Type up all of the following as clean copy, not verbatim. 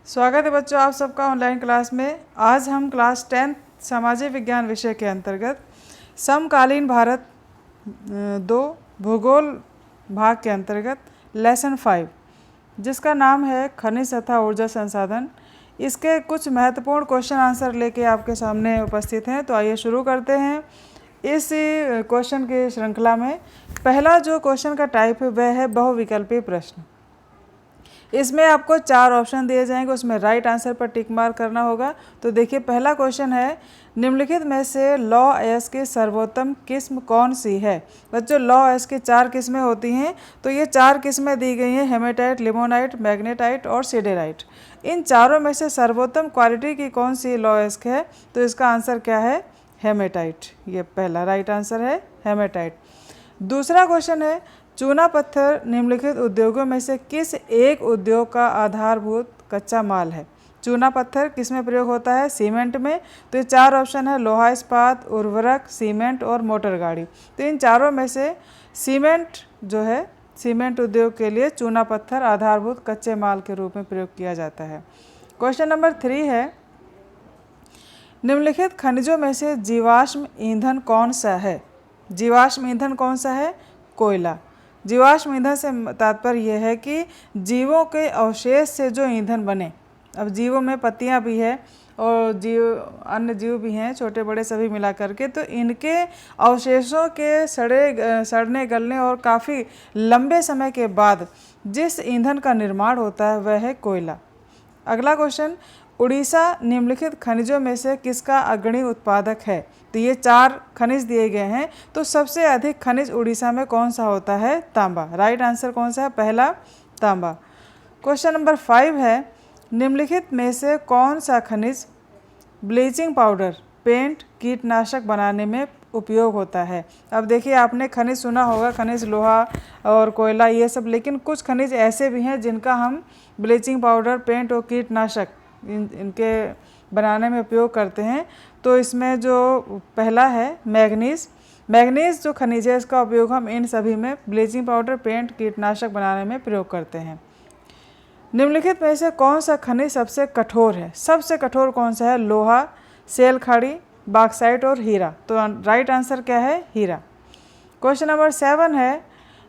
स्वागत है बच्चों आप सबका ऑनलाइन क्लास में। आज हम क्लास 10 सामाजिक विज्ञान विषय के अंतर्गत समकालीन भारत 2 भूगोल भाग के अंतर्गत लेसन 5 जिसका नाम है खनिज तथा ऊर्जा संसाधन, इसके कुछ महत्वपूर्ण क्वेश्चन आंसर लेके आपके सामने उपस्थित हैं। तो आइए शुरू करते हैं इस क्वेश्चन की श्रृंखला में। पहला जो क्वेश्चन का टाइप है वह है बहुविकल्पीय प्रश्न। इसमें आपको 4 ऑप्शन दिए जाएंगे, उसमें राइट आंसर पर टिक मार्क करना होगा। तो देखिए पहला क्वेश्चन है, निम्नलिखित में से लौह अयस्क की सर्वोत्तम किस्म कौन सी है। बच्चों लौह अयस्क की 4 किस्में होती हैं, तो ये 4 किस्में दी गई हैं, हेमेटाइट, लिमोनाइट, मैग्नेटाइट और सिडेराइट। इन चारों में से सर्वोत्तम क्वालिटी की कौन सी लौह अयस्क है, तो इसका आंसर क्या है, हेमेटाइट। ये पहला राइट आंसर है हेमेटाइट। दूसरा क्वेश्चन है, चूना पत्थर निम्नलिखित उद्योगों में से किस एक उद्योग का आधारभूत कच्चा माल है। चूना पत्थर किस में प्रयोग होता है, सीमेंट में। तो ये 4 ऑप्शन है, लोहा इस्पात, उर्वरक, सीमेंट और मोटर गाड़ी। तो इन चारों में से सीमेंट जो है, सीमेंट उद्योग के लिए चूना पत्थर आधारभूत कच्चे माल के रूप में प्रयोग किया जाता है। क्वेश्चन नंबर 3 है, निम्नलिखित खनिजों में से जीवाश्म ईंधन कौन सा है। जीवाश्म ईंधन कौन सा है, कोयला। जीवाश्म ईंधन से तात्पर्य यह है कि जीवों के अवशेष से जो ईंधन बने। अब जीवों में पत्तियां भी है और अन्य जीव भी हैं, छोटे बड़े सभी मिला करके, तो इनके अवशेषों के सड़ने गलने और काफ़ी लंबे समय के बाद जिस ईंधन का निर्माण होता है वह है कोयला। अगला क्वेश्चन, उड़ीसा निम्नलिखित खनिजों में से किसका अग्रणी उत्पादक है। तो ये 4 खनिज दिए गए हैं, तो सबसे अधिक खनिज उड़ीसा में कौन सा होता है, तांबा। राइट आंसर कौन सा है, पहला तांबा। क्वेश्चन नंबर 5 है, निम्नलिखित में से कौन सा खनिज ब्लीचिंग पाउडर, पेंट, कीटनाशक बनाने में उपयोग होता है। अब देखिए आपने खनिज सुना होगा, खनिज लोहा और कोयला ये सब, लेकिन कुछ खनिज ऐसे भी हैं जिनका हम ब्लीचिंग पाउडर, पेंट और कीटनाशक इनके बनाने में उपयोग करते हैं। तो इसमें जो पहला है मैग्नीज। मैग्नीज जो खनिज है इसका उपयोग हम इन सभी में ब्लीचिंग पाउडर, पेंट, कीटनाशक बनाने में प्रयोग करते हैं। निम्नलिखित में से कौन सा खनिज सबसे कठोर है। सबसे कठोर कौन सा है, लोहा, सेल खाड़ी, बॉक्साइट और हीरा। तो राइट आंसर क्या है, हीरा। क्वेश्चन नंबर 7 है,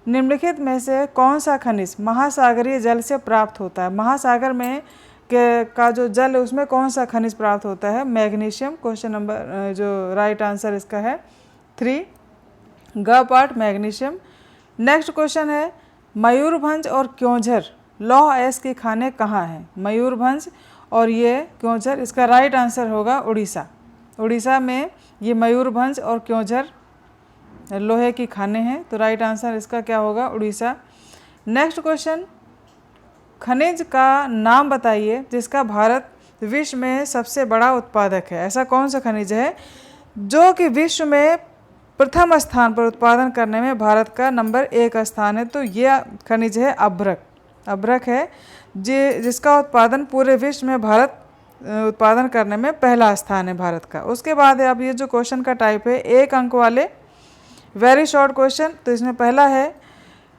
निम्नलिखित में से कौन सा खनिज महासागरीय जल से प्राप्त होता है। महासागर में का जो जल है उसमें कौन सा खनिज प्राप्त होता है, मैग्नीशियम। क्वेश्चन नंबर जो राइट आंसर इसका है 3, ग पार्ट मैग्नीशियम। नेक्स्ट क्वेश्चन है, मयूरभंज और क्योंझर लौह अयस्क की खाने कहाँ हैं। मयूरभंज और ये क्योंझर, इसका राइट आंसर होगा उड़ीसा। उड़ीसा में ये मयूरभंज और क्योंझर लोहे की खाने हैं, तो राइट आंसर इसका क्या होगा, उड़ीसा। नेक्स्ट क्वेश्चन, खनिज का नाम बताइए जिसका भारत विश्व में सबसे बड़ा उत्पादक है। ऐसा कौन सा खनिज है जो कि विश्व में प्रथम स्थान पर उत्पादन करने में भारत का नंबर 1 स्थान है। तो यह खनिज है अभ्रक। अभ्रक है जिसका उत्पादन पूरे विश्व में भारत उत्पादन करने में पहला स्थान है भारत का। उसके बाद है अब ये जो क्वेश्चन का टाइप है 1 अंक वाले वेरी शॉर्ट क्वेश्चन। तो इसमें पहला है,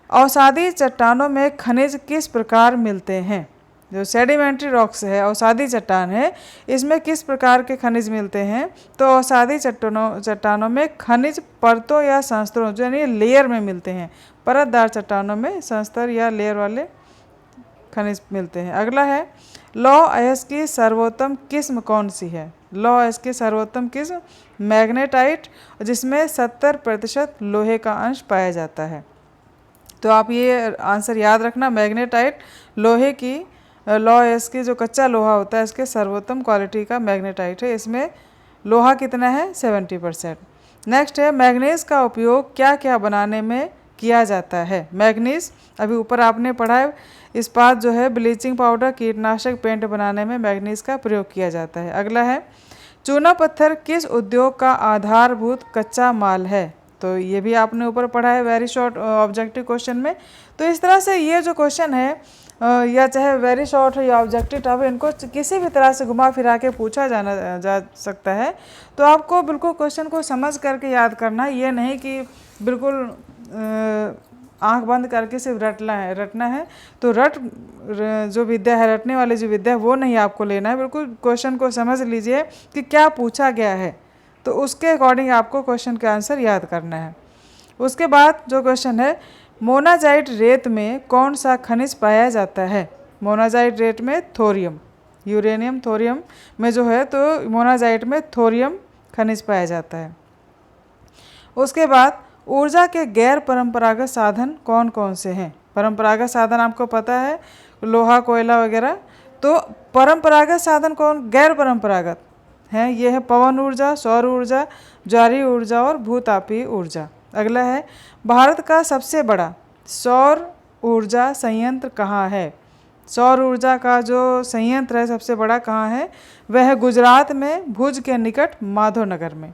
अवसादी चट्टानों में खनिज किस प्रकार मिलते हैं। जो सेडिमेंट्री रॉक्स है, अवसादी चट्टान है, इसमें किस प्रकार के खनिज मिलते हैं। तो अवसादी चट्टानों में खनिज परतों या संस्तरों जो यानी लेयर में मिलते हैं। परतदार चट्टानों में संस्तर या लेयर वाले खनिज मिलते हैं। अगला है, लौह अयस्क की सर्वोत्तम किस्म कौन सी है। लौह अयस्क की सर्वोत्तम किस्म मैग्नेटाइट, जिसमें 70% लोहे का अंश पाया जाता है। तो आप ये आंसर याद रखना, मैग्नेटाइट लोहे की, लौह अयस्क की जो कच्चा लोहा होता है इसके सर्वोत्तम क्वालिटी का मैग्नेटाइट है। इसमें लोहा कितना है, 70%। नेक्स्ट है, मैग्नीज का उपयोग क्या क्या बनाने में किया जाता है। मैग्नीज अभी ऊपर आपने पढ़ा है, इस्पात जो है, ब्लीचिंग पाउडर, कीटनाशक, पेंट बनाने में मैग्नीज का प्रयोग किया जाता है। अगला है, चूना पत्थर किस उद्योग का आधारभूत कच्चा माल है। तो ये भी आपने ऊपर पढ़ा है वेरी शॉर्ट ऑब्जेक्टिव क्वेश्चन में। तो इस तरह से ये जो क्वेश्चन है या चाहे वेरी शॉर्ट हो या ऑब्जेक्टिव टाइप, इनको किसी भी तरह से घुमा फिरा के पूछा जा सकता है। तो आपको बिल्कुल क्वेश्चन को समझ करके याद करना, ये नहीं कि बिल्कुल आंख बंद करके सिर्फ रटना है। तो जो विद्या है, रटने वाली जो विद्या है वो नहीं आपको लेना है, बिल्कुल क्वेश्चन को समझ लीजिए कि क्या पूछा गया है, तो उसके अकॉर्डिंग आपको क्वेश्चन का आंसर याद करना है। उसके बाद जो क्वेश्चन है, मोनाजाइट रेत में कौन सा खनिज पाया जाता है? मोनाजाइट रेत में थोरियम, यूरेनियम थोरियम में जो है तो मोनाजाइट में थोरियम खनिज पाया जाता है। उसके बाद ऊर्जा के गैर परंपरागत साधन कौन कौन से हैं? परंपरागत साधन आपको पता है, लोहा कोयला वगैरह। तो परंपरागत साधन कौन, गैर परंपरागत हैं, ये है पवन ऊर्जा, सौर ऊर्जा, ज्वारीय ऊर्जा और भूतापीय ऊर्जा। अगला है, भारत का सबसे बड़ा सौर ऊर्जा संयंत्र कहाँ है? सौर ऊर्जा का जो संयंत्र है सबसे बड़ा कहाँ है? वह है गुजरात में, भुज के निकट माधवनगर में।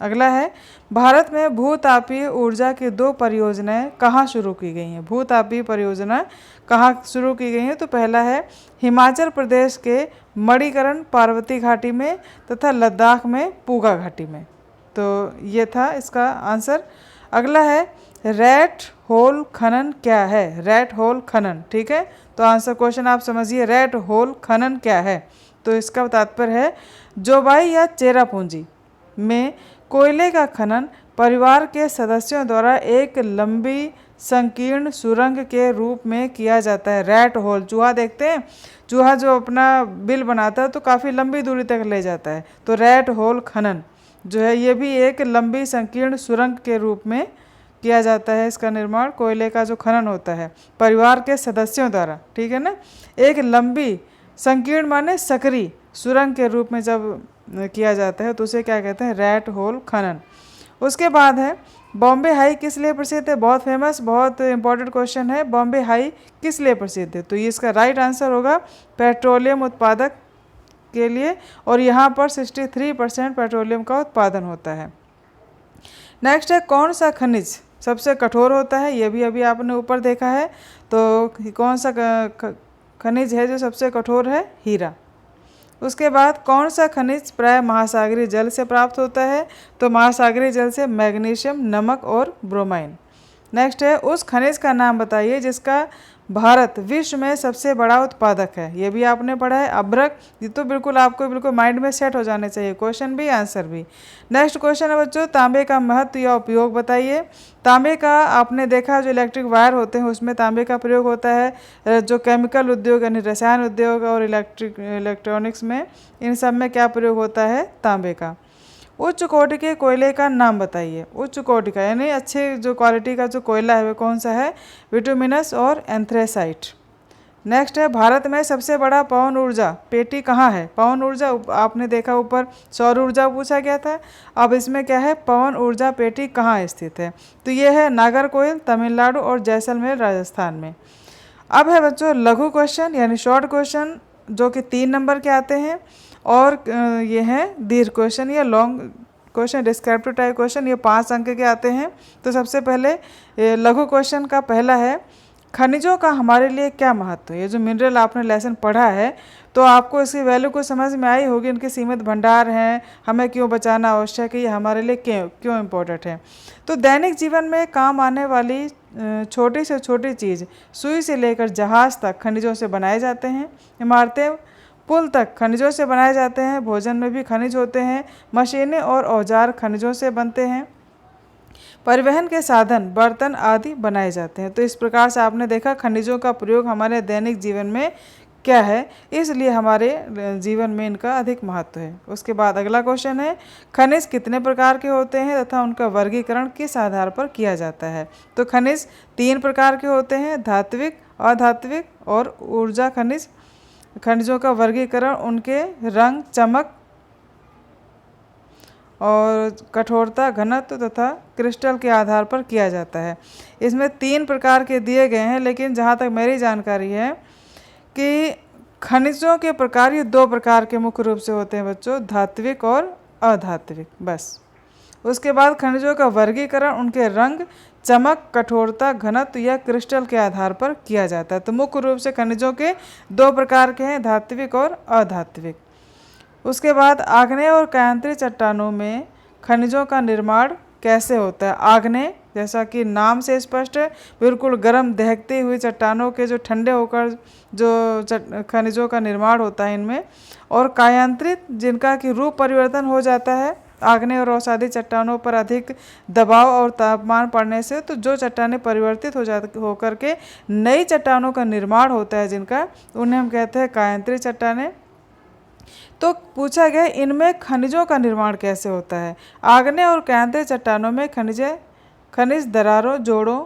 अगला है, भारत में भूतापीय ऊर्जा की 2 परियोजनाएं कहाँ शुरू की गई हैं? भूतापीय परियोजना कहाँ शुरू की गई हैं? तो पहला है हिमाचल प्रदेश के मणिकरण पार्वती घाटी में तथा लद्दाख में पूगा घाटी में। तो ये था इसका आंसर। अगला है, रैट होल खनन क्या है? रैट होल खनन, ठीक है। तो आंसर क्वेश्चन आप समझिए, रैट होल खनन क्या है? तो इसका तात्पर्य है जोबाई या चेरापूंजी में कोयले का खनन परिवार के सदस्यों द्वारा एक लंबी संकीर्ण सुरंग के रूप में किया जाता है। रैट होल, चूहा देखते हैं, चूहा जो अपना बिल बनाता है तो काफ़ी लंबी दूरी तक ले जाता है। तो रैट होल खनन जो है ये भी एक लंबी संकीर्ण सुरंग के रूप में किया जाता है। इसका निर्माण, कोयले का जो खनन होता है परिवार के सदस्यों द्वारा, ठीक है ना। एक लंबी संकीर्ण माने सकरी सुरंग के रूप में जब किया जाता है तो उसे क्या कहते हैं? रैट होल खनन। उसके बाद है, बॉम्बे हाई किस लिए प्रसिद्ध है? बहुत फेमस, बहुत इंपॉर्टेंट क्वेश्चन है, बॉम्बे हाई किस लिए प्रसिद्ध है? तो ये इसका राइट आंसर होगा पेट्रोलियम उत्पादक के लिए, और यहाँ पर 63% पेट्रोलियम का उत्पादन होता है। नेक्स्ट है, कौन सा खनिज सबसे कठोर होता है? ये भी अभी आपने ऊपर देखा है। तो कौन सा खनिज है जो सबसे कठोर है? हीरा। उसके बाद कौन सा खनिज प्राय महासागरीय जल से प्राप्त होता है? तो महासागरीय जल से मैग्नीशियम, नमक और ब्रोमाइन। नेक्स्ट है, उस खनिज का नाम बताइए जिसका भारत विश्व में सबसे बड़ा उत्पादक है। ये भी आपने पढ़ा है, अभ्रक। ये तो बिल्कुल आपको बिल्कुल माइंड में सेट हो जाने चाहिए, क्वेश्चन भी आंसर भी। नेक्स्ट क्वेश्चन है बच्चों, तांबे का महत्व या उपयोग बताइए। तांबे का आपने देखा, जो इलेक्ट्रिक वायर होते हैं उसमें तांबे का प्रयोग होता है। जो केमिकल उद्योग यानी रसायन उद्योग और इलेक्ट्रॉनिक्स में, इन सब में क्या प्रयोग होता है? तांबे का। उच्च कोटि के कोयले का नाम बताइए। उच्च कोटि का यानी अच्छे जो क्वालिटी का जो कोयला है वो कौन सा है? विटुमिनस और एंथ्रेसाइट। नेक्स्ट है, भारत में सबसे बड़ा पवन ऊर्जा पेटी कहाँ है? पवन ऊर्जा आपने देखा ऊपर सौर ऊर्जा पूछा गया था, अब इसमें क्या है? पवन ऊर्जा पेटी कहाँ स्थित है? तो ये है नागरकोइल, तमिलनाडु और जैसलमेर, राजस्थान में। अब है बच्चों लघु क्वेश्चन यानी शॉर्ट क्वेश्चन, जो कि 3 नंबर के आते हैं, और ये हैं दीर्घ क्वेश्चन या long question, descriptive type question, ये 5 अंक के आते हैं। तो सबसे पहले लघु क्वेश्चन का पहला है, खनिजों का हमारे लिए क्या महत्व है? ये जो मिनरल आपने लेसन पढ़ा है तो आपको इसकी वैल्यू को समझ में आई होगी, इनके सीमित भंडार हैं, हमें क्यों बचाना आवश्यक है, ये हमारे लिए क्यों इम्पोर्टेंट है। तो दैनिक जीवन में काम आने वाली छोटी से छोटी चीज़, सुई से लेकर जहाज़ तक खनिजों से बनाए जाते हैं। इमारतें, पुल तक खनिजों से बनाए जाते हैं। भोजन में भी खनिज होते हैं। मशीनें और औजार खनिजों से बनते हैं। परिवहन के साधन, बर्तन आदि बनाए जाते हैं। तो इस प्रकार से आपने देखा खनिजों का प्रयोग हमारे दैनिक जीवन में क्या है, इसलिए हमारे जीवन में इनका अधिक महत्व है। उसके बाद अगला क्वेश्चन है, खनिज कितने प्रकार के होते हैं तथा उनका वर्गीकरण किस आधार पर किया जाता है? तो खनिज 3 प्रकार के होते हैं, धात्विक, अधात्विक और ऊर्जा खनिज। खनिजों का वर्गीकरण उनके रंग, चमक और कठोरता, घनत्व तथा क्रिस्टल के आधार पर किया जाता है। इसमें 3 प्रकार के दिए गए हैं, लेकिन जहाँ तक मेरी जानकारी है कि खनिजों के प्रकार ये 2 प्रकार के मुख्य रूप से होते हैं बच्चों, धात्विक और अधात्विक, बस। उसके बाद खनिजों का वर्गीकरण उनके रंग, चमक, कठोरता, घनत्व या क्रिस्टल के आधार पर किया जाता है। तो मुख्य रूप से खनिजों के 2 प्रकार के हैं, धात्विक और अधात्विक। उसके बाद आग्नेय और कायांतरित चट्टानों में खनिजों का निर्माण कैसे होता है? आग्नेय जैसा कि नाम से स्पष्ट है, बिल्कुल गर्म दहकती हुई चट्टानों के जो ठंडे होकर जो खनिजों का निर्माण होता है इनमें, और कायांतरित जिनका कि रूप परिवर्तन हो जाता है आग्नेय और अवसादी चट्टानों पर अधिक दबाव और तापमान पड़ने से, तो जो चट्टानें परिवर्तित होकर के नई चट्टानों का निर्माण होता है जिनका, उन्हें हम कहते हैं कायांतरित चट्टानें। तो पूछा गया इनमें खनिजों का निर्माण कैसे होता है। आग्नेय और कायांतरित चट्टानों में खनिज दरारों, जोड़ों,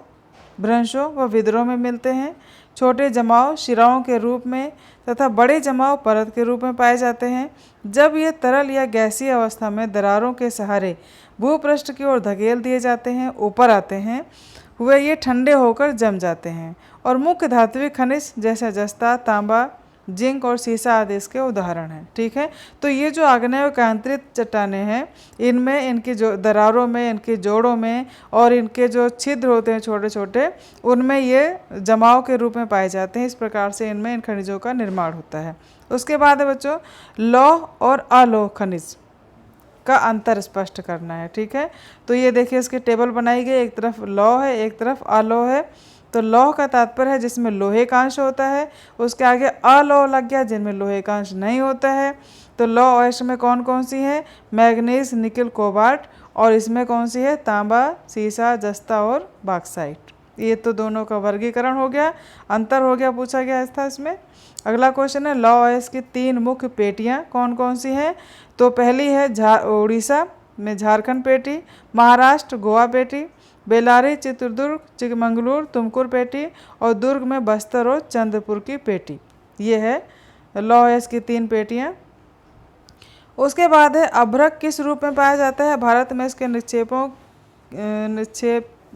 भ्रंशों व विद्रोह में मिलते हैं। छोटे जमाव शिराओं के रूप में तथा बड़े जमाव परत के रूप में पाए जाते हैं। जब ये तरल या गैसीय अवस्था में दरारों के सहारे भूपृष्ठ की ओर धकेल दिए जाते हैं, ऊपर आते हैं, वे ये ठंडे होकर जम जाते हैं। और मुख्य धात्विक खनिज जैसे जस्ता, तांबा, जिंक और सीसा आदि इसके उदाहरण हैं। ठीक है, तो ये जो आग्नेय और कायांतरित चट्टानें हैं, इनमें इनकी जो दरारों में, इनके जोड़ों में और इनके जो छिद्र होते हैं छोटे छोटे, उनमें ये जमाव के रूप में पाए जाते हैं। इस प्रकार से इनमें इन खनिजों का निर्माण होता है। उसके बाद है बच्चों, लौह और अलौह खनिज का अंतर स्पष्ट करना है। ठीक है, तो ये देखिए इसकी टेबल बनाई गई, एक तरफ लौह है, एक तरफ अलौह है। तो लौह का तात्पर्य है जिसमें लोहे का अंश होता है, उसके आगे अलौह लग गया जिनमें लोहे का अंश नहीं होता है। तो लौह अयस्क में कौन कौन सी है? मैग्नीज, निकल, कोबाल्ट, और इसमें कौन सी है? तांबा, सीसा, जस्ता और बॉक्साइट। ये तो दोनों का वर्गीकरण हो गया, अंतर हो गया, पूछा गया था इसमें। अगला क्वेश्चन है, लौह अयस्क की 3 मुख्य पेटियाँ कौन कौन सी हैं? तो पहली है उड़ीसा में झारखंड पेटी, महाराष्ट्र गोवा पेटी, बेलारी, चित्रदुर्ग, चिकमंगलूर, तुमकुर पेटी, और दुर्ग में बस्तर और चंद्रपुर की पेटी। ये है लौह अयस्क की 3 पेटियाँ। उसके बाद है अभ्रक किस रूप में पाया जाता है? भारत में इसके निक्षेप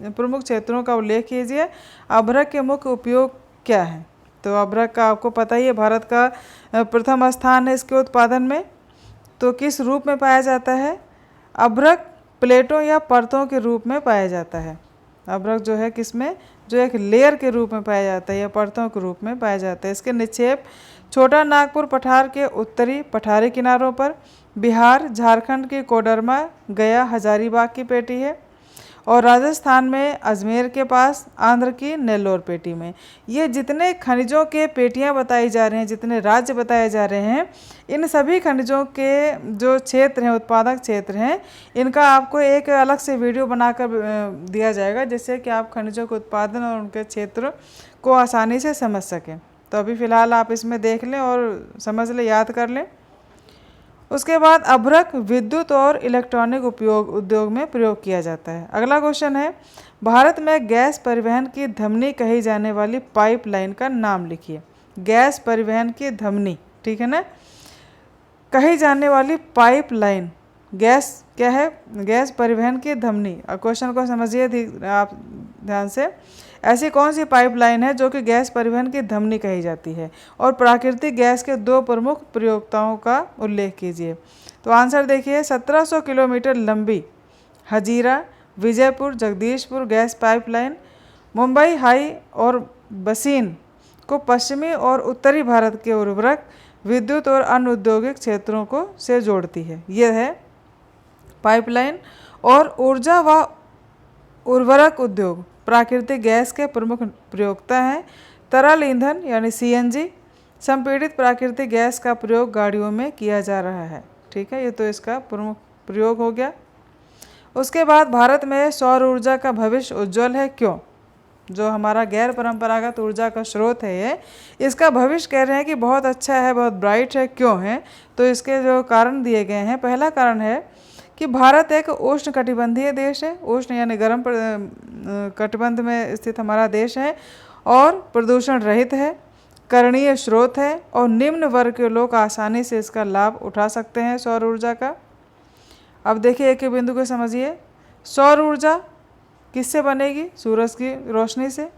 प्रमुख क्षेत्रों का उल्लेख कीजिए। अभ्रक के मुख्य उपयोग क्या है? तो अभ्रक का आपको पता ही है, भारत का प्रथम स्थान है इसके उत्पादन में। तो किस रूप में पाया जाता है? अभ्रक प्लेटों या परतों के रूप में पाया जाता है। अभ्रक जो है किसमें? जो एक लेयर के रूप में पाया जाता है या परतों के रूप में पाया जाता है। इसके निक्षेप छोटा नागपुर पठार के उत्तरी पठारी किनारों पर, बिहार, झारखंड की कोडरमा, गया, हजारीबाग की पेटी है, और राजस्थान में अजमेर के पास, आंध्र की नेल्लोर पेटी में। ये जितने खनिजों के पेटियां बताई जा रहे हैं, जितने राज्य बताए जा रहे हैं, इन सभी खनिजों के जो क्षेत्र हैं, उत्पादक क्षेत्र हैं, इनका आपको एक अलग से वीडियो बनाकर दिया जाएगा, जिससे कि आप खनिजों के उत्पादन और उनके क्षेत्र को आसानी से समझ सकें। तो अभी फ़िलहाल आप इसमें देख लें और समझ लें, याद कर लें। उसके बाद अभ्रक विद्युत और इलेक्ट्रॉनिक उद्योग में प्रयोग किया जाता है। अगला क्वेश्चन है, भारत में गैस परिवहन की धमनी कही जाने वाली पाइपलाइन का नाम लिखिए। गैस परिवहन की धमनी, ठीक है ना, कही जाने वाली पाइपलाइन, गैस क्या है? गैस परिवहन की धमनी। क्वेश्चन को समझिए आप ध्यान से। ऐसी कौन सी पाइपलाइन है जो कि गैस परिवहन की धमनी कही जाती है? और प्राकृतिक गैस के 2 प्रमुख प्रयोक्ताओं का उल्लेख कीजिए। तो आंसर देखिए, 1700 किलोमीटर लंबी Hazira Vijaypur Jagdishpur gas pipeline Mumbai high और बसीन को पश्चिमी और उत्तरी भारत के उर्वरक, विद्युत और अन्य औद्योगिक क्षेत्रों को से जोड़ती है। यह है पाइपलाइन। और ऊर्जा व उर्वरक उद्योग प्राकृतिक गैस के प्रमुख प्रयोक्ता हैं। तरल ईंधन यानी सीएनजी, संपीड़ित प्राकृतिक गैस का प्रयोग गाड़ियों में किया जा रहा है। ठीक है, ये तो इसका प्रमुख प्रयोग हो गया। उसके बाद भारत में सौर ऊर्जा का भविष्य उज्जवल है, क्यों? जो हमारा गैर परंपरागत ऊर्जा का स्रोत है ये, इसका भविष्य कह रहे हैं कि बहुत अच्छा है, बहुत ब्राइट है। क्यों है? तो इसके जो कारण दिए गए हैं, पहला कारण है कि भारत एक उष्ण कटिबंधीय देश है, उष्ण यानी गर्म कटिबंध में स्थित हमारा देश है, और प्रदूषण रहित है, करणीय स्रोत है, और निम्न वर्ग के लोग आसानी से इसका लाभ उठा सकते हैं सौर ऊर्जा का। अब देखिए एक बिंदु को समझिए, सौर ऊर्जा किससे बनेगी? सूरज की रोशनी से।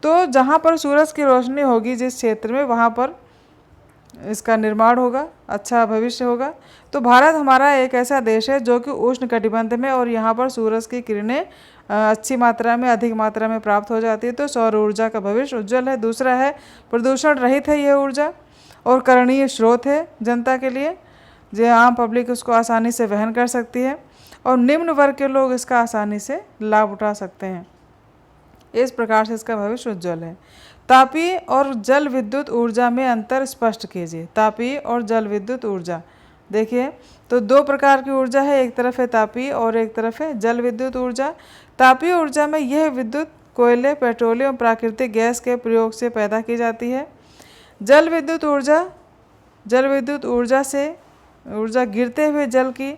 तो जहाँ पर सूरज की रोशनी होगी जिस क्षेत्र में, वहाँ पर इसका निर्माण होगा, अच्छा भविष्य होगा। तो भारत हमारा एक ऐसा देश है जो कि उष्ण कटिबंध में, और यहाँ पर सूरज की किरणें अच्छी मात्रा में, अधिक मात्रा में प्राप्त हो जाती है। तो सौर ऊर्जा का भविष्य उज्जवल है। दूसरा है प्रदूषण रहित है यह ऊर्जा, और करणीय स्रोत है जनता के लिए, जो आम पब्लिक उसको आसानी से वहन कर सकती है। और निम्न वर्ग के लोग इसका आसानी से लाभ उठा सकते हैं। इस प्रकार से इसका भविष्य उज्ज्वल है। तापीय और जल विद्युत ऊर्जा में अंतर स्पष्ट कीजिए। तापीय और जल विद्युत ऊर्जा, देखिए तो दो प्रकार की ऊर्जा है, एक तरफ है तापीय और एक तरफ है जल विद्युत ऊर्जा। तापीय ऊर्जा में यह विद्युत कोयले, पेट्रोलियम, प्राकृतिक गैस के प्रयोग से पैदा की जाती है। जल विद्युत ऊर्जा गिरते हुए जल की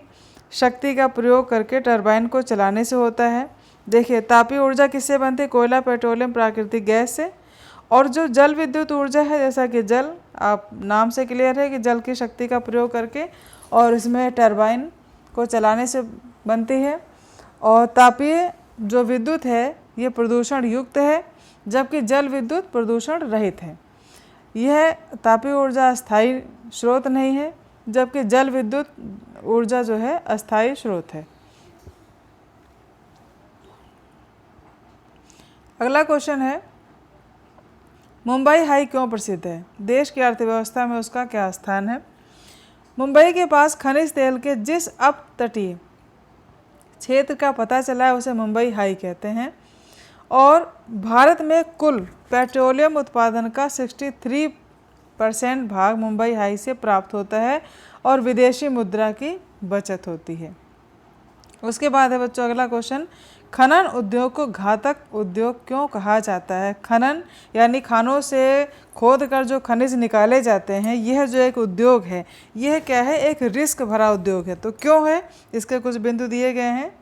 शक्ति का प्रयोग करके टरबाइन को चलाने से होता है। देखिए तापीय ऊर्जा किससे बनती है? कोयला, पेट्रोलियम, प्राकृतिक गैस से। और जो जल विद्युत ऊर्जा है, जैसा कि जल, आप नाम से क्लियर है कि जल की शक्ति का प्रयोग करके और इसमें टरबाइन को चलाने से बनती है। और तापीय जो विद्युत है ये प्रदूषण युक्त है, जबकि जल विद्युत प्रदूषण रहित है। यह तापीय ऊर्जा अस्थायी स्रोत नहीं है, जबकि जल विद्युत ऊर्जा जो है अस्थायी स्रोत है। अगला क्वेश्चन है, मुंबई हाई क्यों प्रसिद्ध है? देश की अर्थव्यवस्था में उसका क्या स्थान है? मुंबई के पास खनिज तेल के जिस अपतटीय क्षेत्र का पता चला है उसे मुंबई हाई कहते हैं। और भारत में कुल पेट्रोलियम उत्पादन का 63% भाग मुंबई हाई से प्राप्त होता है और विदेशी मुद्रा की बचत होती है। उसके बाद है बच्चों अगला क्वेश्चन, खनन उद्योग को घातक उद्योग क्यों कहा जाता है? खनन यानी खानों से खोद कर जो खनिज निकाले जाते हैं, यह जो एक उद्योग है, यह क्या है? एक रिस्क भरा उद्योग है। तो क्यों है? इसके कुछ बिंदु दिए गए हैं।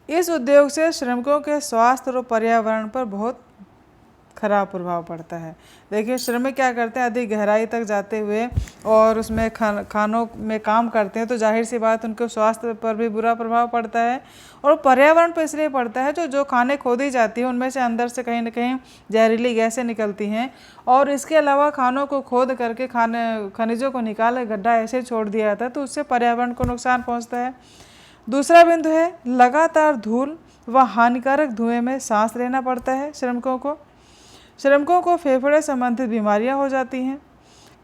इस उद्योग से श्रमिकों के स्वास्थ्य और पर्यावरण पर बहुत खराब प्रभाव पड़ता है। देखिए श्रमिक क्या करते हैं, अधिक गहराई तक जाते हुए और उसमें खानों में काम करते हैं, तो जाहिर सी बात उनके स्वास्थ्य पर भी बुरा प्रभाव पड़ता है। और पर्यावरण पर इसलिए पड़ता है जो खाने खोदी जाती है उनमें से अंदर से कहीं ना कहीं जहरीली गैसें निकलती हैं। और इसके अलावा खानों को खोद करके खनिजों को निकाल गड्ढा ऐसे छोड़ दिया जाता है, तो उससे पर्यावरण को नुकसान पहुँचता है। दूसरा बिंदु है, लगातार धूल व हानिकारक धुएँ में सांस लेना पड़ता है श्रमिकों को फेफड़े संबंधित बीमारियां हो जाती हैं।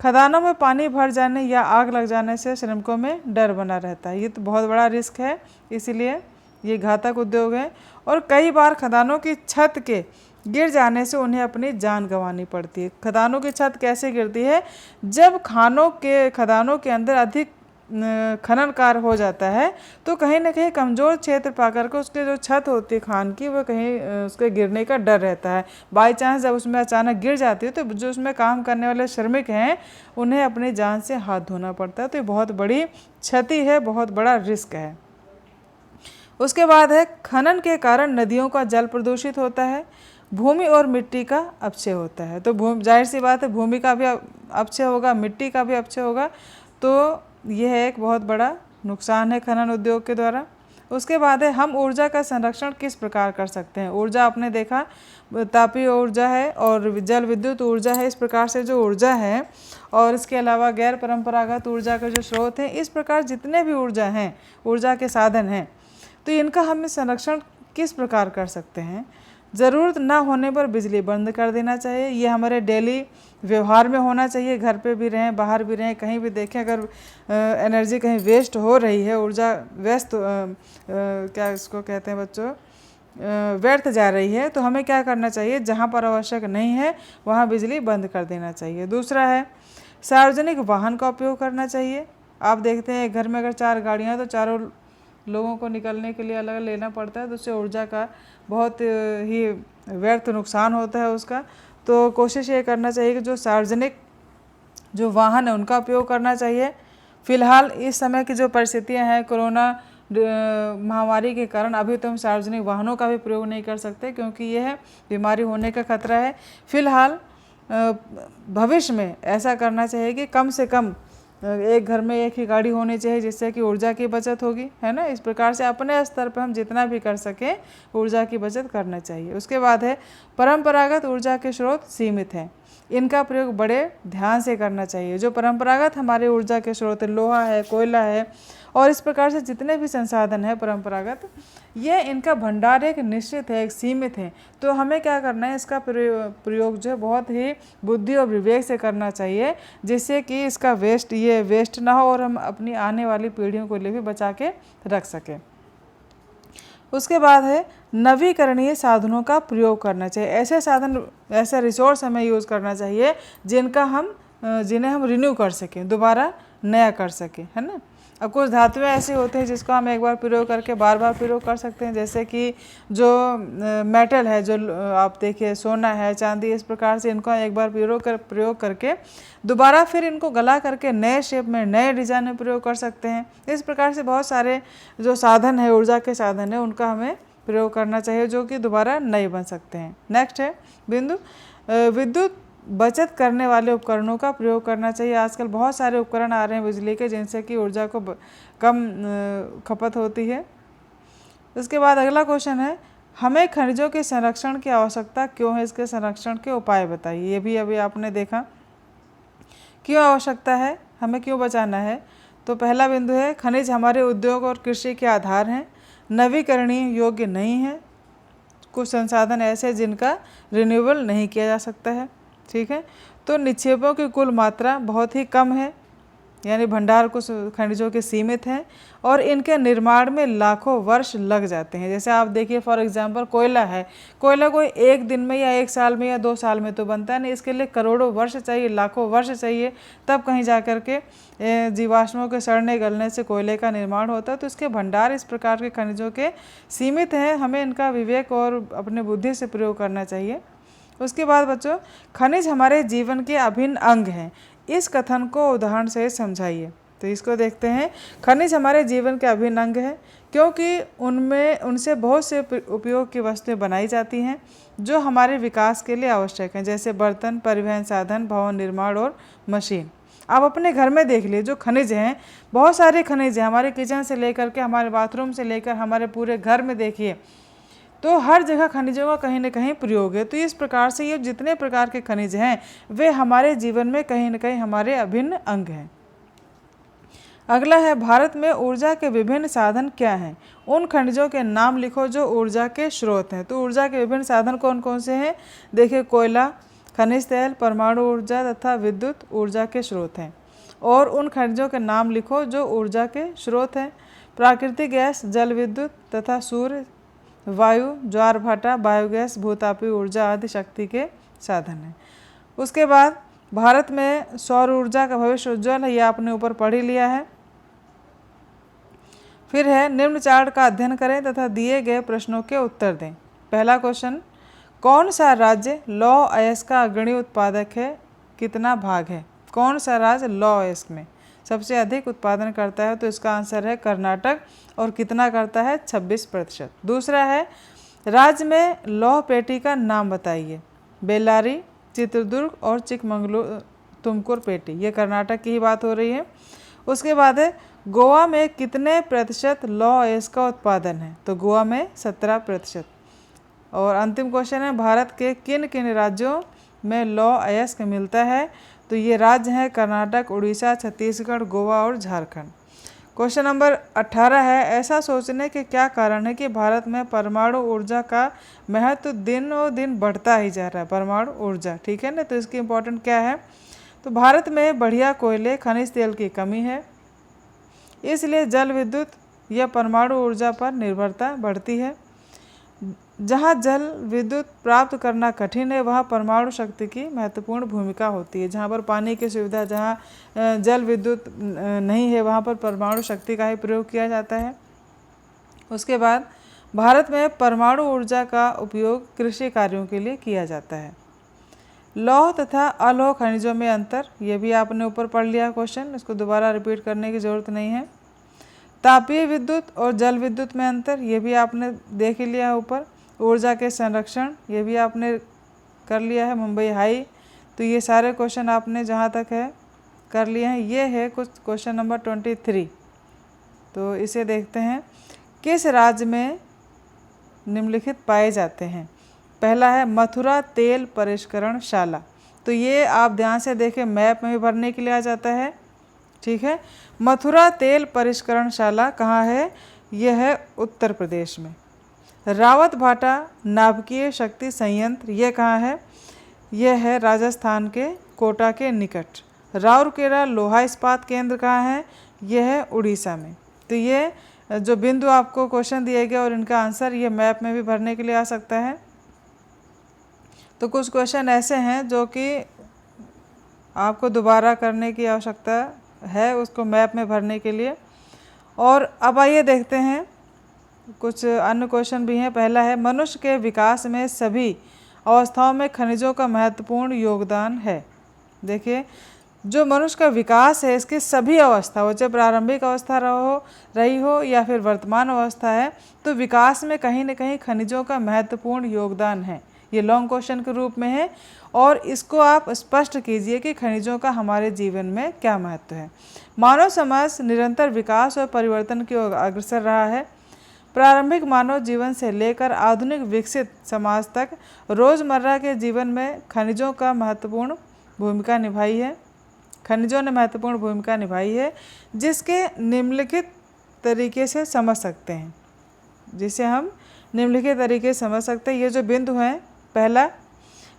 खदानों में पानी भर जाने या आग लग जाने से श्रमिकों में डर बना रहता है। ये तो बहुत बड़ा रिस्क है, इसीलिए ये घातक उद्योग है। और कई बार खदानों की छत के गिर जाने से उन्हें अपनी जान गंवानी पड़ती है। खदानों की छत कैसे गिरती है? जब खदानों के अंदर अधिक खनन कार्य हो जाता है, तो कहीं ना कहीं कमज़ोर क्षेत्र पाकर के उसके जो छत होती है खान की, वो कहीं उसके गिरने का डर रहता है। बाई चांस जब उसमें अचानक गिर जाती है तो जो उसमें काम करने वाले श्रमिक हैं उन्हें अपनी जान से हाथ धोना पड़ता है। तो ये बहुत बड़ी क्षति है, बहुत बड़ा रिस्क है। उसके बाद है, खनन के कारण नदियों का जल प्रदूषित होता है, भूमि और मिट्टी का अपक्षय होता है। तो जाहिर सी बात है भूमि का भी अपक्षय होगा, मिट्टी का भी अपक्षय होगा। तो यह एक बहुत बड़ा नुकसान है खनन उद्योग के द्वारा। उसके बाद है, हम ऊर्जा का संरक्षण किस प्रकार कर सकते हैं? ऊर्जा आपने देखा तापीय ऊर्जा है और जल विद्युत ऊर्जा है। इस प्रकार से जो ऊर्जा है और इसके अलावा गैर परंपरागत ऊर्जा के जो स्रोत हैं, इस प्रकार जितने भी ऊर्जा हैं, ऊर्जा के साधन हैं, तो इनका हम संरक्षण किस प्रकार कर सकते हैं? ज़रूरत ना होने पर बिजली बंद कर देना चाहिए। ये हमारे डेली व्यवहार में होना चाहिए। घर पे भी रहें, बाहर भी रहें, कहीं भी देखें अगर एनर्जी कहीं वेस्ट हो रही है, ऊर्जा क्या इसको कहते हैं बच्चों, व्यर्थ जा रही है, तो हमें क्या करना चाहिए? जहाँ पर आवश्यक नहीं है वहाँ बिजली बंद कर देना चाहिए। दूसरा है, सार्वजनिक वाहन का उपयोग करना चाहिए। आप देखते हैं घर में अगर 4 गाड़ियाँ हैं तो चारों लोगों को निकलने के लिए अलग अलग लेना पड़ता है, तो उससे ऊर्जा का बहुत ही व्यर्थ नुकसान होता है उसका। तो कोशिश ये करना चाहिए कि जो सार्वजनिक जो वाहन है उनका उपयोग करना चाहिए। फ़िलहाल इस समय की जो परिस्थितियां हैं कोरोना महामारी के कारण, अभी तो हम सार्वजनिक वाहनों का भी प्रयोग नहीं कर सकते क्योंकि यह बीमारी होने का खतरा है। फ़िलहाल भविष्य में ऐसा करना चाहिए कि कम से कम एक घर में एक ही गाड़ी होनी चाहिए, जिससे कि ऊर्जा की बचत होगी, है ना। इस प्रकार से अपने स्तर पर हम जितना भी कर सकें ऊर्जा की बचत करना चाहिए। उसके बाद है, परंपरागत ऊर्जा के स्रोत सीमित हैं। इनका प्रयोग बड़े ध्यान से करना चाहिए। जो परंपरागत हमारे ऊर्जा के स्रोत लोहा है, कोयला है और इस प्रकार से जितने भी संसाधन हैं परंपरागत, ये इनका भंडार एक निश्चित है, एक सीमित है। तो हमें क्या करना है, इसका प्रयोग जो है बहुत ही बुद्धि और विवेक से करना चाहिए, जिससे कि इसका वेस्ट ना हो और हम अपनी आने वाली पीढ़ियों को लिए भी बचा के रख सकें। उसके बाद है नवीकरणीय साधनों का प्रयोग करना चाहिए। ऐसे साधन, ऐसे रिसोर्स हमें यूज़ करना चाहिए जिन्हें हम रिन्यू कर सकें, दोबारा नया कर सकें, है ना। अब कुछ धातुएं ऐसे होते हैं जिसको हम एक बार प्रयोग करके बार बार प्रयोग कर सकते हैं, जैसे कि जो मेटल है, जो आप देखिए सोना है, चांदी, इस प्रकार से इनको एक बार प्रयोग करके दोबारा फिर इनको गला करके नए शेप में, नए डिज़ाइन में प्रयोग कर सकते हैं। इस प्रकार से बहुत सारे जो साधन है, ऊर्जा के साधन है, उनका हमें प्रयोग करना चाहिए जो कि दोबारा नए बन सकते हैं। नेक्स्ट है बिंदु, विद्युत बचत करने वाले उपकरणों का प्रयोग करना चाहिए। आजकल बहुत सारे उपकरण आ रहे हैं बिजली के, जिनसे कि ऊर्जा को कम खपत होती है। उसके बाद अगला क्वेश्चन है, हमें खनिजों के संरक्षण की आवश्यकता क्यों है, इसके संरक्षण के उपाय बताइए। ये भी अभी आपने देखा, क्यों आवश्यकता है, हमें क्यों बचाना है। तो पहला बिंदु है, खनिज हमारे उद्योग और कृषि के आधार हैं, नवीकरणीय योग्य नहीं है, कुछ संसाधन ऐसे जिनका रिन्यूएबल नहीं किया जा सकता है, ठीक है। तो निक्षेपों की कुल मात्रा बहुत ही कम है, यानी भंडार कुछ खनिजों के सीमित हैं और इनके निर्माण में लाखों वर्ष लग जाते हैं। जैसे आप देखिए फॉर एग्जांपल कोयला है, कोयला कोई एक दिन में या एक साल में या 2 साल में तो बनता नहीं, इसके लिए करोड़ों वर्ष चाहिए, लाखों वर्ष चाहिए, तब कहीं जा कर के जीवाश्मों के सड़ने गलने से कोयले का निर्माण होता है। तो इसके भंडार इस प्रकार के खनिजों के सीमित हैं, हमें इनका विवेक और अपने बुद्धि से प्रयोग करना चाहिए। उसके बाद बच्चों, खनिज हमारे जीवन के अभिन्न अंग हैं, इस कथन को उदाहरण से समझाइए। तो इसको देखते हैं, खनिज हमारे जीवन के अभिन्न अंग है क्योंकि उनसे बहुत से उपयोग की वस्तुएं बनाई जाती हैं जो हमारे विकास के लिए आवश्यक हैं, जैसे बर्तन, परिवहन साधन, भवन निर्माण और मशीन। आप अपने घर में देख लीजिए, जो खनिज हैं, बहुत सारे खनिज हैं, हमारे किचन से लेकर के हमारे बाथरूम से लेकर हमारे पूरे घर में देखिए, तो हर जगह खनिजों का कहीं ना कहीं प्रयोग है। तो इस प्रकार से ये जितने प्रकार के खनिज हैं वे हमारे जीवन में कहीं ना कहीं हमारे अभिन्न अंग हैं। अगला है, भारत में ऊर्जा के विभिन्न साधन क्या हैं, उन खनिजों के नाम लिखो जो ऊर्जा के स्रोत हैं। तो ऊर्जा के विभिन्न साधन कौन कौन से हैं, देखिए कोयला, खनिज तेल, परमाणु ऊर्जा तथा विद्युत ऊर्जा के स्रोत हैं। और उन खनिजों के नाम लिखो जो ऊर्जा के स्रोत हैं, प्राकृतिक गैस, जल विद्युत तथा सूर्य, वायु, ज्वार भाटा, बायोगैस, भूतापीय ऊर्जा आदि शक्ति के साधन हैं। उसके बाद भारत में सौर ऊर्जा का भविष्य उज्ज्वल है, यह आपने ऊपर पढ़ ही लिया है। फिर है, निम्न चार्ट का अध्ययन करें तथा दिए गए प्रश्नों के उत्तर दें। पहला क्वेश्चन, कौन सा राज्य लौह अयस्क का अग्रणी उत्पादक है, कितना भाग है। कौन सा राज्य लौह अयस्क में सबसे अधिक उत्पादन करता है, तो इसका आंसर है कर्नाटक, और कितना करता है, 26%। दूसरा है, राज्य में लौह पेटी का नाम बताइए। बेल्लारी, चित्रदुर्ग और चिकमंगलूर, तुमकुर पेटी, ये कर्नाटक की ही बात हो रही है। उसके बाद है, गोवा में कितने प्रतिशत लौह अयस्क का उत्पादन है, तो गोवा में 17%। और अंतिम क्वेश्चन है, भारत के किन किन राज्यों में लौह अयस्क मिलता है, तो ये राज्य हैं कर्नाटक, उड़ीसा, छत्तीसगढ़, गोवा और झारखंड। क्वेश्चन नंबर 18 है, ऐसा सोचने के क्या कारण है कि भारत में परमाणु ऊर्जा का महत्व दिनों दिन बढ़ता ही जा रहा है। परमाणु ऊर्जा, ठीक है ना, तो इसकी इम्पोर्टेंट क्या है, तो भारत में बढ़िया कोयले, खनिज तेल की कमी है, इसलिए जल विद्युत या परमाणु ऊर्जा पर निर्भरता बढ़ती है। जहाँ जल विद्युत प्राप्त करना कठिन है वहाँ परमाणु शक्ति की महत्वपूर्ण भूमिका होती है। जहाँ पर पानी की सुविधा, जहाँ जल विद्युत नहीं है, वहाँ पर परमाणु शक्ति का ही प्रयोग किया जाता है। उसके बाद भारत में परमाणु ऊर्जा का उपयोग कृषि कार्यों के लिए किया जाता है। लौह तथा अलोह खनिजों में अंतर, ये भी आपने ऊपर पढ़ लिया क्वेश्चन, इसको दोबारा रिपीट करने की ज़रूरत नहीं है। तापीय विद्युत और जल विद्युत में अंतर, ये भी आपने देख ही लिया है ऊपर। ऊर्जा के संरक्षण, ये भी आपने कर लिया है, मुंबई हाई। तो ये सारे क्वेश्चन आपने जहाँ तक है कर लिए हैं। ये है कुछ क्वेश्चन नंबर 23, तो इसे देखते हैं। किस राज्य में निम्नलिखित पाए जाते हैं। पहला है मथुरा तेल परिष्करणशाला, तो ये आप ध्यान से देखें, मैप में भी भरने के लिए आ जाता है। ठीक है। मथुरा तेल परिष्करणशाला कहाँ है? यह है उत्तर प्रदेश में। रावत भाटा नाभिकीय शक्ति संयंत्र ये कहाँ है? यह है राजस्थान के कोटा के निकट। राउरकेला लोहा इस्पात केंद्र कहाँ है? यह है उड़ीसा में। तो ये जो बिंदु आपको क्वेश्चन दिए गए और इनका आंसर ये मैप में भी भरने के लिए आ सकता है। तो कुछ क्वेश्चन ऐसे हैं जो कि आपको दोबारा करने की आवश्यकता है उसको मैप में भरने के लिए। और अब आइए देखते हैं कुछ अन्य क्वेश्चन भी हैं। पहला है, मनुष्य के विकास में सभी अवस्थाओं में खनिजों का महत्वपूर्ण योगदान है। देखिए, जो मनुष्य का विकास है इसकी सभी अवस्था हो, चाहे प्रारंभिक अवस्था रही हो या फिर वर्तमान अवस्था है, तो विकास में कहीं न कहीं खनिजों का महत्वपूर्ण योगदान है। ये लॉन्ग क्वेश्चन के रूप में है और इसको आप स्पष्ट कीजिए कि खनिजों का हमारे जीवन में क्या महत्व है। मानव समाज निरंतर विकास और परिवर्तन की ओर अग्रसर रहा है। प्रारंभिक मानव जीवन से लेकर आधुनिक विकसित समाज तक रोज़मर्रा के जीवन में खनिजों का महत्वपूर्ण भूमिका निभाई है। खनिजों ने महत्वपूर्ण भूमिका निभाई है, जिसके निम्नलिखित तरीके से समझ सकते हैं, जिसे हम निम्नलिखित तरीके से समझ सकते हैं। ये जो बिंदु हैं, पहला,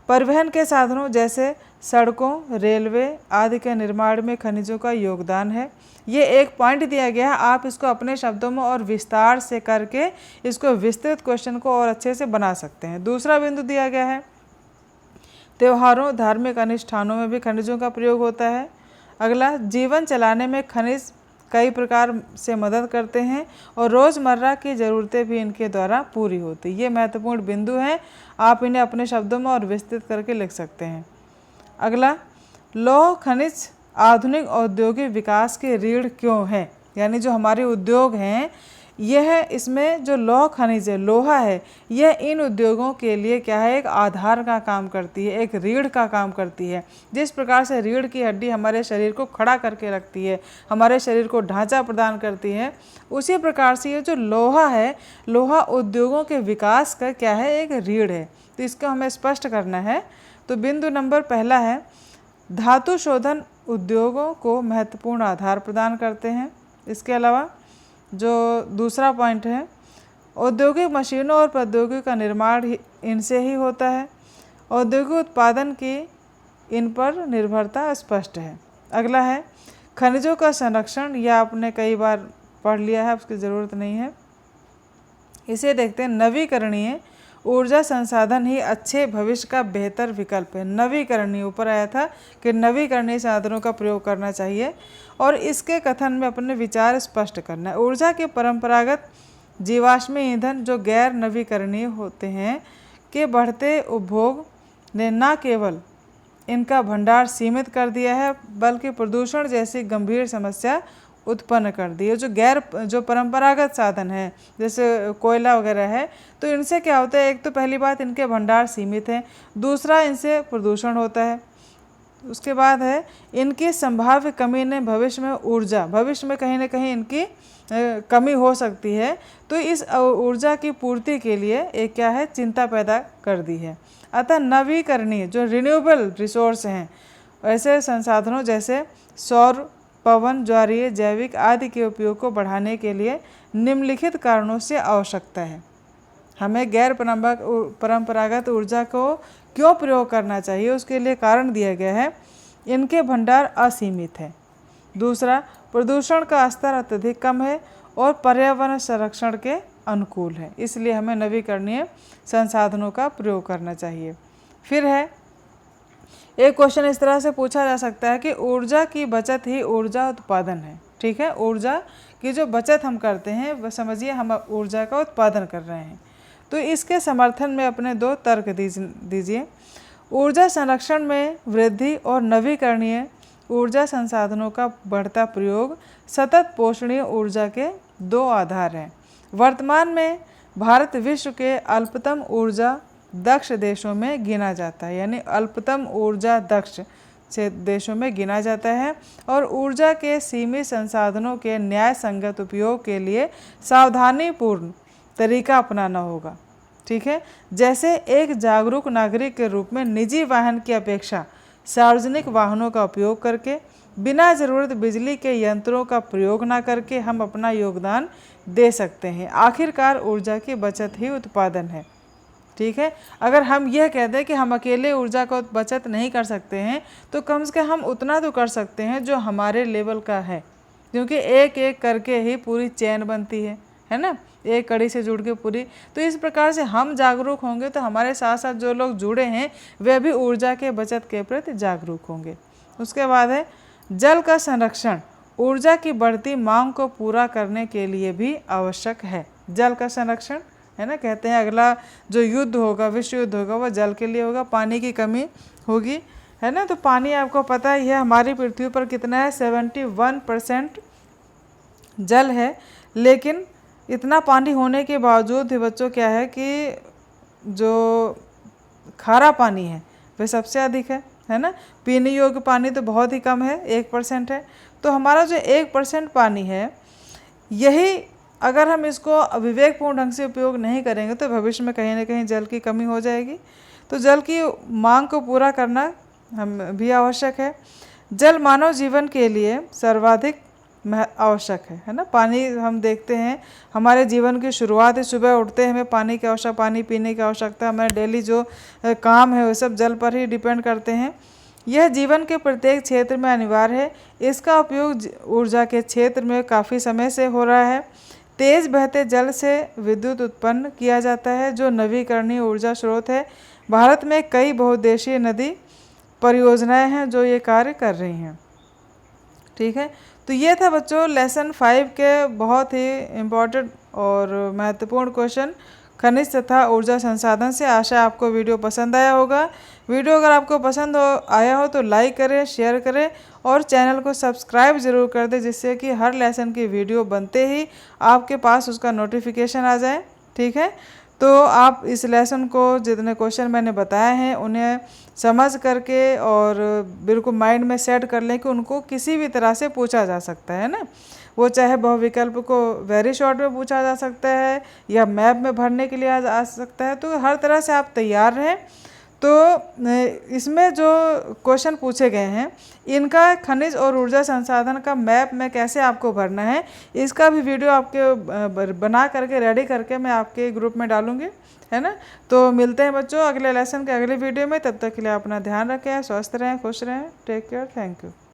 परिवहन के साधनों जैसे सड़कों, रेलवे आदि के निर्माण में खनिजों का योगदान है। ये एक पॉइंट दिया गया है, आप इसको अपने शब्दों में और विस्तार से करके इसको विस्तृत क्वेश्चन को और अच्छे से बना सकते हैं। दूसरा बिंदु दिया गया है, त्योहारों, धार्मिक अनुष्ठानों में भी खनिजों का प्रयोग होता है। अगला, जीवन चलाने में खनिज कई प्रकार से मदद करते हैं और रोज़मर्रा की ज़रूरतें भी इनके द्वारा पूरी होती। ये महत्वपूर्ण बिंदु हैं, आप इन्हें अपने शब्दों में और विस्तृत करके लिख सकते हैं। अगला, लौह खनिज आधुनिक औद्योगिक विकास की रीढ़ क्यों है? यानी जो हमारे उद्योग हैं, यह इसमें जो लौह खनिज है, लोहा है, यह इन उद्योगों के लिए क्या है? एक आधार का काम करती है, एक रीढ़ का काम करती है। जिस प्रकार से रीढ़ की हड्डी हमारे शरीर को खड़ा करके रखती है, हमारे शरीर को ढांचा प्रदान करती है, उसी प्रकार से ये जो लोहा है, लोहा उद्योगों के विकास का क्या है? एक रीढ़ है। तो इसको हमें स्पष्ट करना है। तो बिंदु नंबर पहला है, धातु शोधन उद्योगों को महत्वपूर्ण आधार प्रदान करते हैं। इसके अलावा जो दूसरा पॉइंट है, औद्योगिक मशीनों और प्रौद्योगिकी का निर्माण इनसे ही होता है। औद्योगिक उत्पादन की इन पर निर्भरता स्पष्ट है। अगला है, खनिजों का संरक्षण, यह आपने कई बार पढ़ लिया है, उसकी ज़रूरत नहीं है। इसे देखते हैं, नवीकरणीय ऊर्जा संसाधन ही अच्छे भविष्य का बेहतर विकल्प है। नवीकरणीय, ऊपर आया था कि नवीकरणीय साधनों का प्रयोग करना चाहिए और इसके कथन में अपने विचार स्पष्ट करना है। ऊर्जा के परंपरागत जीवाश्मी ईंधन जो गैर नवीकरणीय होते हैं के बढ़ते उपभोग ने न केवल इनका भंडार सीमित कर दिया है, बल्कि प्रदूषण जैसी गंभीर समस्या उत्पन्न कर दी है। जो परंपरागत साधन है जैसे कोयला वगैरह है, तो इनसे क्या होता है? एक तो पहली बात, इनके भंडार सीमित हैं, दूसरा इनसे प्रदूषण होता है। उसके बाद है, इनकी संभाव्य कमी ने भविष्य में कहीं ना कहीं इनकी कमी हो सकती है, तो इस ऊर्जा की पूर्ति के लिए एक क्या है? चिंता पैदा कर दी है। अतः नवीकरणीय जो रिन्यूएबल रिसोर्स हैं, ऐसे संसाधनों जैसे सौर, पवन, ज्वारीय, जैविक आदि के उपयोग को बढ़ाने के लिए निम्नलिखित कारणों से आवश्यकता है। हमें गैर परंपरागत ऊर्जा को क्यों प्रयोग करना चाहिए, उसके लिए कारण दिया गया है, इनके भंडार असीमित है। दूसरा, प्रदूषण का स्तर अत्यधिक कम है और पर्यावरण संरक्षण के अनुकूल है, इसलिए हमें नवीकरणीय संसाधनों का प्रयोग करना चाहिए। फिर है, एक क्वेश्चन इस तरह से पूछा जा सकता है कि ऊर्जा की बचत ही ऊर्जा उत्पादन है। ठीक है, ऊर्जा की जो बचत हम करते हैं, वह समझिए हम ऊर्जा का उत्पादन कर रहे हैं। तो इसके समर्थन में अपने दो तर्क दीजिए। ऊर्जा संरक्षण में वृद्धि और नवीकरणीय ऊर्जा संसाधनों का बढ़ता प्रयोग सतत पोषणीय ऊर्जा के दो आधार हैं। वर्तमान में भारत विश्व के अल्पतम ऊर्जा दक्ष देशों में गिना जाता है, यानी अल्पतम ऊर्जा दक्ष से देशों में गिना जाता है और ऊर्जा के सीमित संसाधनों के न्याय संगत उपयोग के लिए सावधानीपूर्ण तरीका अपनाना होगा। ठीक है, जैसे एक जागरूक नागरिक के रूप में निजी वाहन की अपेक्षा सार्वजनिक वाहनों का उपयोग करके, बिना ज़रूरत बिजली के यंत्रों का प्रयोग ना करके हम अपना योगदान दे सकते हैं। आखिरकार ऊर्जा की बचत ही उत्पादन है। ठीक है, अगर हम यह कहते हैं कि हम अकेले ऊर्जा का बचत नहीं कर सकते हैं, तो कम से कम हम उतना तो कर सकते हैं जो हमारे लेवल का है, क्योंकि एक एक करके ही पूरी चैन बनती है ना, एक कड़ी से जुड़ के पूरी। तो इस प्रकार से हम जागरूक होंगे तो हमारे साथ साथ जो लोग जुड़े हैं वे भी ऊर्जा के बचत के प्रति जागरूक होंगे। उसके बाद है जल का संरक्षण ऊर्जा की बढ़ती मांग को पूरा करने के लिए भी आवश्यक है। जल का संरक्षण है ना, कहते हैं अगला जो युद्ध होगा, विश्व युद्ध होगा, वह जल के लिए होगा, पानी की कमी होगी, है ना। तो पानी आपको पता ही है हमारी पृथ्वी पर कितना है, 71% जल है, लेकिन इतना पानी होने के बावजूद भी बच्चों क्या है कि जो खारा पानी है वह सबसे अधिक है ना। पीने योग्य पानी तो बहुत ही कम है, 1% है। तो हमारा जो 1% पानी है, यही अगर हम इसको विवेकपूर्ण ढंग से उपयोग नहीं करेंगे तो भविष्य में कहीं ना कहीं जल की कमी हो जाएगी। तो जल की मांग को पूरा करना हम भी आवश्यक है। जल मानव जीवन के लिए सर्वाधिक आवश्यक है ना। पानी हम देखते हैं हमारे जीवन की शुरुआत है, सुबह उठते हैं हमें पानी की आवश्यकता, पानी पीने की आवश्यकता, हमारे डेली जो काम है वो सब जल पर ही डिपेंड करते हैं। यह जीवन के प्रत्येक क्षेत्र में अनिवार्य है। इसका उपयोग ऊर्जा के क्षेत्र में काफ़ी समय से हो रहा है। तेज बहते जल से विद्युत उत्पन्न किया जाता है जो नवीकरणीय ऊर्जा स्रोत है। भारत में कई बहुउद्देशीय नदी परियोजनाएं हैं जो ये कार्य कर रही हैं। ठीक है, तो ये था बच्चों लेसन 5 के बहुत ही इम्पोर्टेंट और महत्वपूर्ण क्वेश्चन खनिज तथा ऊर्जा संसाधन से। आशा आपको वीडियो पसंद आया होगा। वीडियो अगर आपको पसंद आया हो तो लाइक करें, शेयर करें और चैनल को सब्सक्राइब ज़रूर कर दें, जिससे कि हर लेसन की वीडियो बनते ही आपके पास उसका नोटिफिकेशन आ जाए। ठीक है, तो आप इस लेसन को जितने क्वेश्चन मैंने बताए हैं उन्हें समझ करके और बिल्कुल माइंड में सेट कर लें कि उनको किसी भी तरह से पूछा जा सकता है ना। वो चाहे बहुविकल्प को वेरी शॉर्ट में पूछा जा सकता है या मैप में भरने के लिए आ सकता है। तो हर तरह से आप तैयार रहें। तो इसमें जो क्वेश्चन पूछे गए हैं इनका खनिज और ऊर्जा संसाधन का मैप में कैसे आपको भरना है, इसका भी वीडियो आपके बना करके रेडी करके मैं आपके ग्रुप में डालूंगी, है ना। तो मिलते हैं बच्चों अगले लेसन के अगले वीडियो में। तब तक के लिए अपना ध्यान रखें, स्वस्थ रहें, खुश रहें। Take care, thank you.